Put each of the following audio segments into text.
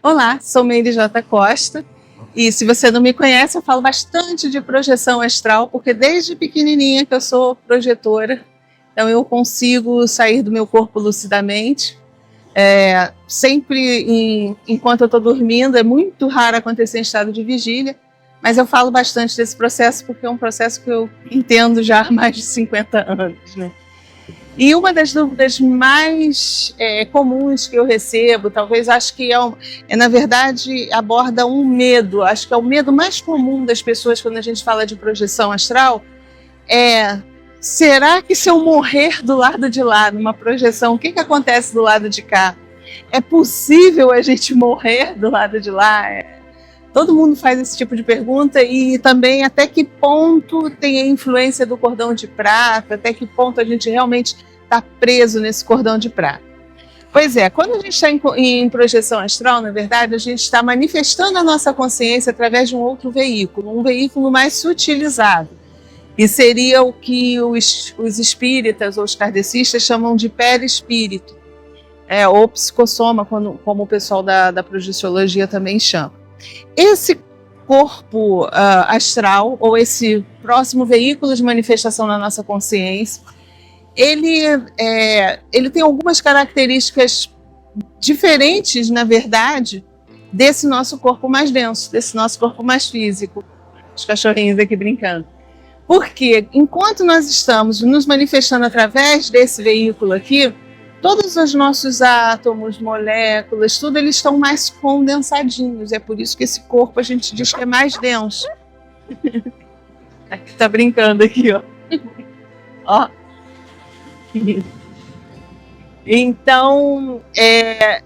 Olá, sou Meire J. Costa e se você não me conhece, eu falo bastante de projeção astral, porque desde pequenininha que eu sou projetora, então eu consigo sair do meu corpo lucidamente, sempre enquanto eu estou dormindo, é muito raro acontecer em estado de vigília, mas eu falo bastante desse processo porque é um processo que eu entendo já há mais de 50 anos, né? E uma das dúvidas mais comuns que eu recebo, talvez acho que na verdade, aborda um medo. Acho que é o medo mais comum das pessoas quando a gente fala de projeção astral. Será que se eu morrer do lado de lá, numa projeção, o que acontece do lado de cá? É possível a gente morrer do lado de lá? Todo mundo faz esse tipo de pergunta e também até que ponto tem a influência do cordão de prata, até que ponto a gente realmente está preso nesse cordão de prata. Pois é, quando a gente está em projeção astral, na verdade, a gente está manifestando a nossa consciência através de um outro veículo, um veículo mais sutilizado, e seria o que os espíritas ou os kardecistas chamam de perispírito, ou psicossoma, como o pessoal da projeciologia também chama. Esse corpo astral, ou esse próximo veículo de manifestação na nossa consciência, ele tem algumas características diferentes, na verdade, desse nosso corpo mais denso, desse nosso corpo mais físico. Os cachorrinhos aqui brincando. Porque, enquanto nós estamos nos manifestando através desse veículo aqui, todos os nossos átomos, moléculas, tudo, eles estão mais condensadinhos. É por isso que esse corpo a gente diz que é mais denso. Aqui tá brincando aqui, ó. Ó. Então,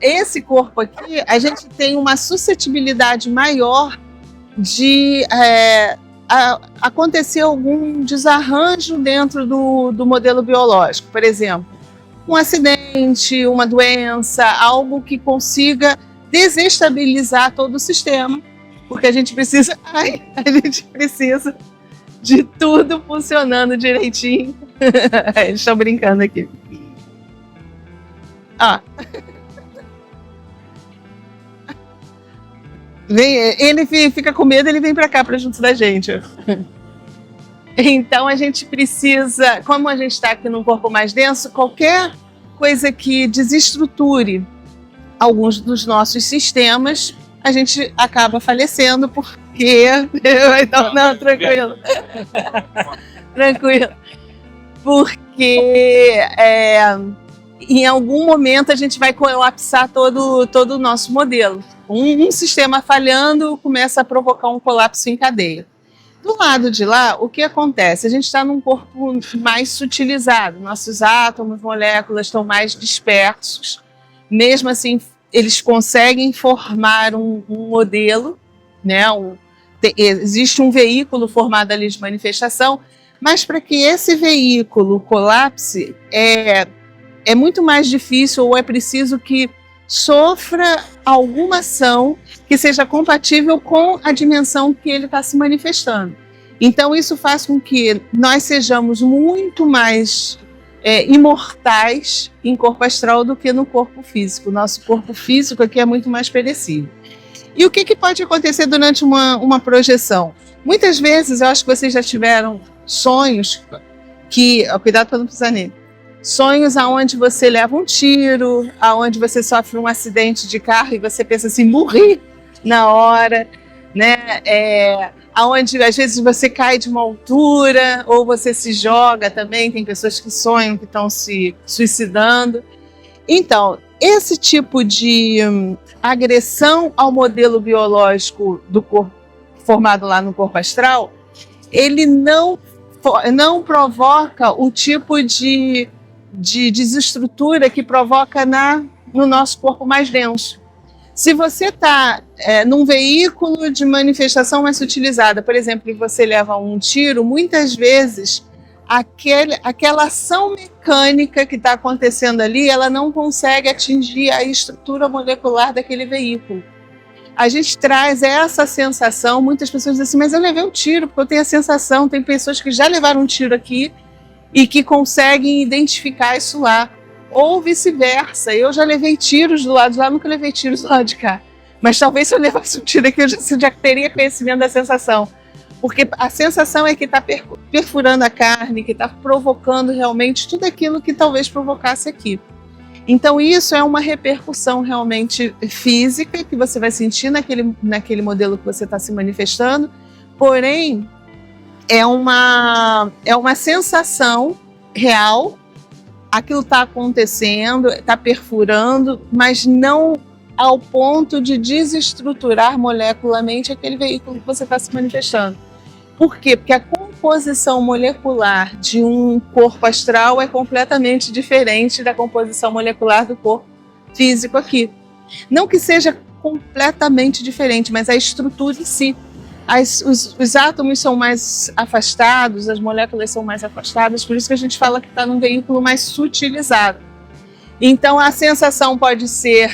esse corpo aqui, a gente tem uma suscetibilidade maior de acontecer algum desarranjo dentro do modelo biológico. Por exemplo, um acidente, uma doença, algo que consiga desestabilizar todo o sistema, porque a gente precisa de tudo funcionando direitinho. Eles estão brincando aqui. Ele fica com medo, ele vem para cá, para junto da gente. Então a gente precisa, como a gente está aqui num corpo mais denso, qualquer coisa que desestruture alguns dos nossos sistemas, a gente acaba falecendo porque... Não, tranquilo. Tranquilo. Porque em algum momento a gente vai colapsar todo o nosso modelo. Um sistema falhando começa a provocar um colapso em cadeia. Do lado de lá, o que acontece? A gente está num corpo mais sutilizado, nossos átomos, moléculas estão mais dispersos. Mesmo assim, eles conseguem formar um modelo, né? Existe um veículo formado ali de manifestação, mas para que esse veículo colapse, é muito mais difícil, ou é preciso que sofra alguma ação que seja compatível com a dimensão que ele está se manifestando. Então isso faz com que nós sejamos muito mais imortais em corpo astral do que no corpo físico. O nosso corpo físico aqui é muito mais perecível. E o que pode acontecer durante uma projeção? Muitas vezes, eu acho que vocês já tiveram sonhos que... Cuidado para não pisar nele. Sonhos aonde você leva um tiro, aonde você sofre um acidente de carro e você pensa assim, morri na hora, né? Aonde às vezes você cai de uma altura ou você se joga também, tem pessoas que sonham que estão se suicidando. Então, esse tipo de agressão ao modelo biológico do corpo formado lá no corpo astral, ele não provoca o tipo de desestrutura que provoca no nosso corpo mais denso. Se você está num veículo de manifestação mais sutilizada, por exemplo, e você leva um tiro, muitas vezes aquela ação mecânica que está acontecendo ali, ela não consegue atingir a estrutura molecular daquele veículo. A gente traz essa sensação, muitas pessoas dizem assim, mas eu levei um tiro, porque eu tenho a sensação, tem pessoas que já levaram um tiro aqui e que conseguem identificar isso lá. Ou vice-versa, eu já levei tiros do lado de lá, nunca levei tiros do lado de cá. Mas talvez se eu levasse um tiro aqui, eu já teria conhecimento da sensação. Porque a sensação é que está perfurando a carne, que está provocando realmente tudo aquilo que talvez provocasse aqui. Então isso é uma repercussão realmente física que você vai sentir naquele modelo que você está se manifestando, porém é uma sensação real, aquilo está acontecendo, está perfurando, mas não ao ponto de desestruturar molecularmente aquele veículo que você está se manifestando. Por quê? Porque a composição molecular de um corpo astral é completamente diferente da composição molecular do corpo físico aqui. Não que seja completamente diferente, mas a estrutura em si. Os átomos são mais afastados, as moléculas são mais afastadas, por isso que a gente fala que está num veículo mais sutilizado. Então a sensação pode ser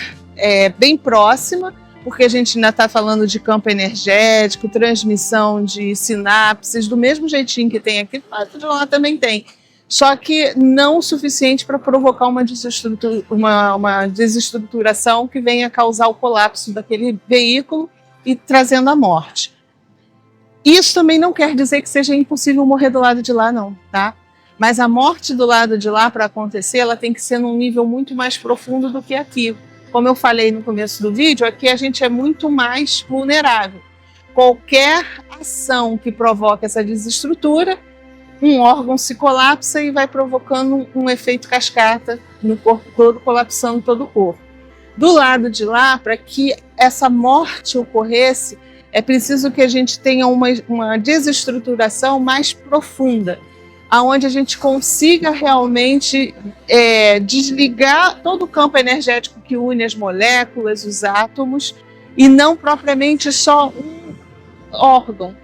bem próxima, porque a gente ainda está falando de campo energético, transmissão de sinapses, do mesmo jeitinho que tem aqui, de lá também tem. Só que não o suficiente para provocar uma desestruturação que venha causar o colapso daquele veículo e trazendo a morte. Isso também não quer dizer que seja impossível morrer do lado de lá, não, tá? Mas a morte do lado de lá, para acontecer, ela tem que ser num nível muito mais profundo do que aqui. Como eu falei no começo do vídeo, aqui a gente é muito mais vulnerável. Qualquer ação que provoque essa desestrutura, um órgão se colapsa e vai provocando um efeito cascata no corpo todo, colapsando todo o corpo. Do lado de lá, para que essa morte ocorresse, é preciso que a gente tenha uma desestruturação mais profunda, aonde a gente consiga realmente desligar todo o campo energético que une as moléculas, os átomos, e não propriamente só um órgão.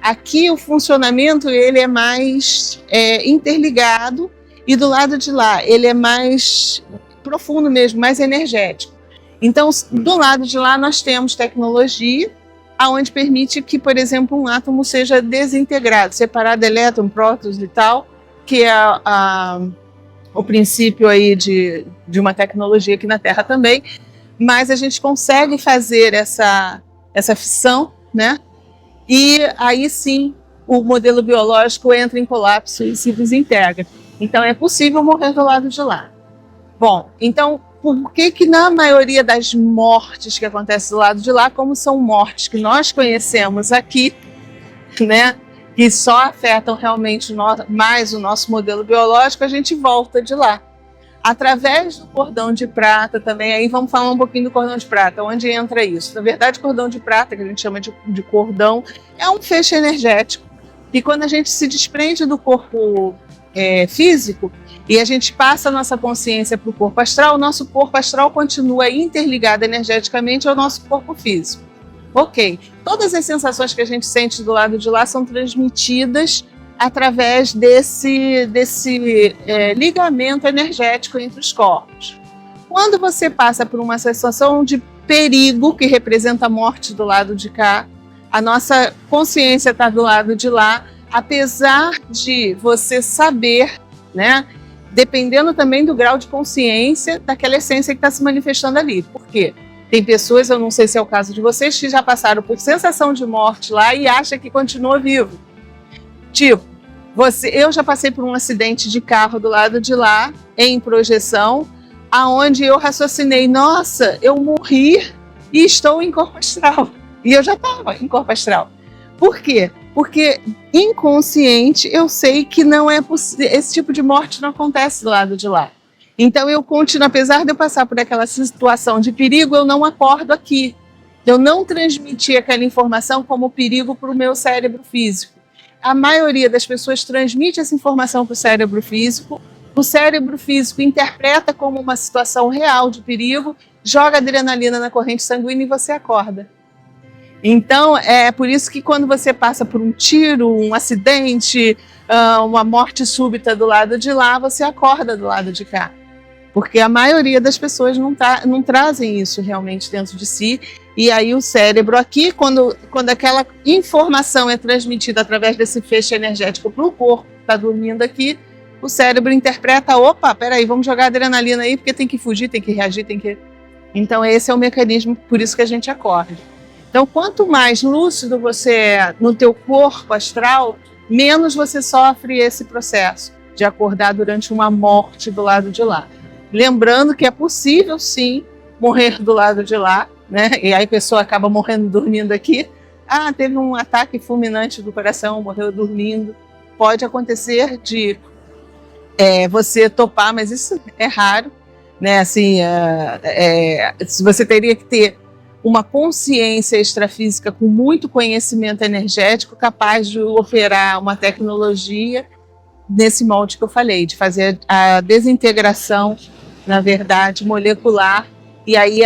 Aqui o funcionamento ele é mais interligado, e do lado de lá ele é mais profundo mesmo, mais energético. Então, do lado de lá nós temos tecnologia, aonde permite que, por exemplo, um átomo seja desintegrado, separado elétron, prótons e tal, que é o princípio aí de uma tecnologia aqui na Terra também, mas a gente consegue fazer essa fissão, né? E aí sim o modelo biológico entra em colapso e se desintegra. Então é possível morrer do lado de lá. Bom, então por que na maioria das mortes que acontecem do lado de lá, como são mortes que nós conhecemos aqui, né, que só afetam realmente mais o nosso modelo biológico, a gente volta de lá. Através do cordão de prata também, aí vamos falar um pouquinho do cordão de prata, onde entra isso. Na verdade, o cordão de prata, que a gente chama de cordão, é um feixe energético, e quando a gente se desprende do corpo físico, e a gente passa a nossa consciência para o corpo astral, o nosso corpo astral continua interligado energeticamente ao nosso corpo físico. Ok, todas as sensações que a gente sente do lado de lá são transmitidas através desse ligamento energético entre os corpos. Quando você passa por uma sensação de perigo, que representa a morte do lado de cá, a nossa consciência está do lado de lá, apesar de você saber, né, dependendo também do grau de consciência daquela essência que está se manifestando ali. Por quê? Tem pessoas, eu não sei se é o caso de vocês, que já passaram por sensação de morte lá e acham que continua vivo. Tipo, eu já passei por um acidente de carro do lado de lá, em projeção, aonde eu raciocinei, nossa, eu morri e estou em corpo astral. E eu já estava em corpo astral. Por quê? Porque inconsciente eu sei que não é possível, esse tipo de morte não acontece do lado de lá. Então eu continuo, apesar de eu passar por aquela situação de perigo, eu não acordo aqui. Eu não transmiti aquela informação como perigo para o meu cérebro físico. A maioria das pessoas transmite essa informação para o cérebro físico interpreta como uma situação real de perigo, joga adrenalina na corrente sanguínea e você acorda. Então, é por isso que quando você passa por um tiro, um acidente, uma morte súbita do lado de lá, você acorda do lado de cá. Porque a maioria das pessoas não trazem isso realmente dentro de si. E aí o cérebro aqui, quando aquela informação é transmitida através desse feixe energético para o corpo que está dormindo aqui, o cérebro interpreta, opa, peraí, vamos jogar adrenalina aí, porque tem que fugir, tem que reagir, tem que... Então esse é o mecanismo, por isso que a gente acorda. Então quanto mais lúcido você é no teu corpo astral, menos você sofre esse processo de acordar durante uma morte do lado de lá. Lembrando que é possível sim morrer do lado de lá, né? E aí a pessoa acaba morrendo dormindo aqui. Ah, teve um ataque fulminante do coração, morreu dormindo. Pode acontecer de você topar, mas isso é raro, né? Assim, você teria que ter uma consciência extrafísica com muito conhecimento energético capaz de operar uma tecnologia nesse molde que eu falei, de fazer a desintegração, na verdade, molecular. E aí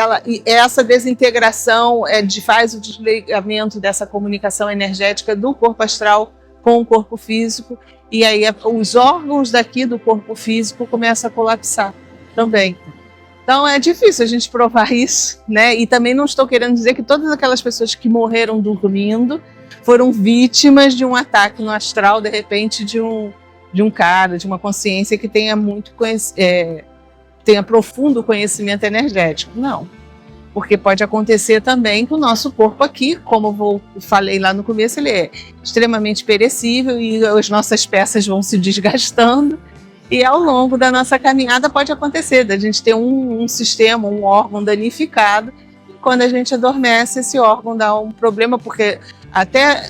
essa desintegração faz o desligamento dessa comunicação energética do corpo astral com o corpo físico, e aí os órgãos daqui do corpo físico começam a colapsar também. Então é difícil a gente provar isso, né? E também não estou querendo dizer que todas aquelas pessoas que morreram dormindo foram vítimas de um ataque no astral, de repente, de um cara, de uma consciência que tenha tenha profundo conhecimento energético. Não. Porque pode acontecer também que o nosso corpo aqui, como falei lá no começo, ele é extremamente perecível e as nossas peças vão se desgastando. E ao longo da nossa caminhada pode acontecer da gente ter um sistema, um órgão danificado. E quando a gente adormece, esse órgão dá um problema, porque até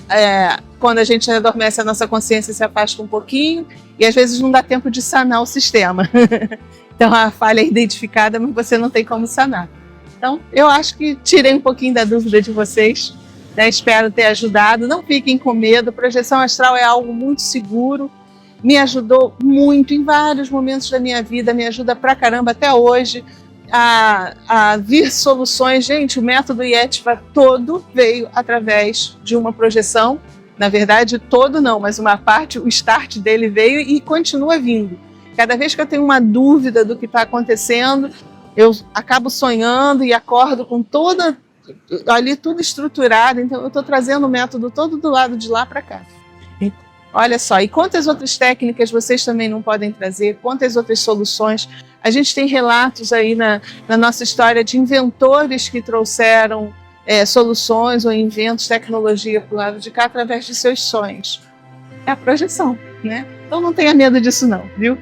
quando a gente adormece, a nossa consciência se afasta um pouquinho e às vezes não dá tempo de sanar o sistema. Então a falha é identificada, mas você não tem como sanar. Então eu acho que tirei um pouquinho da dúvida de vocês, né? Espero ter ajudado. Não fiquem com medo, projeção astral é algo muito seguro. Me ajudou muito em vários momentos da minha vida, me ajuda pra caramba até hoje a vir soluções. Gente, o método Yetva todo veio através de uma projeção. Na verdade, todo não, mas uma parte, o start dele veio e continua vindo. Cada vez que eu tenho uma dúvida do que está acontecendo, eu acabo sonhando e acordo com ali tudo estruturado. Então eu estou trazendo o método todo do lado de lá para cá. Olha só, e quantas outras técnicas vocês também não podem trazer, quantas outras soluções. A gente tem relatos aí na nossa história de inventores que trouxeram soluções ou inventos, tecnologia para o lado de cá através de seus sonhos. É a projeção, né? Então não tenha medo disso não, viu?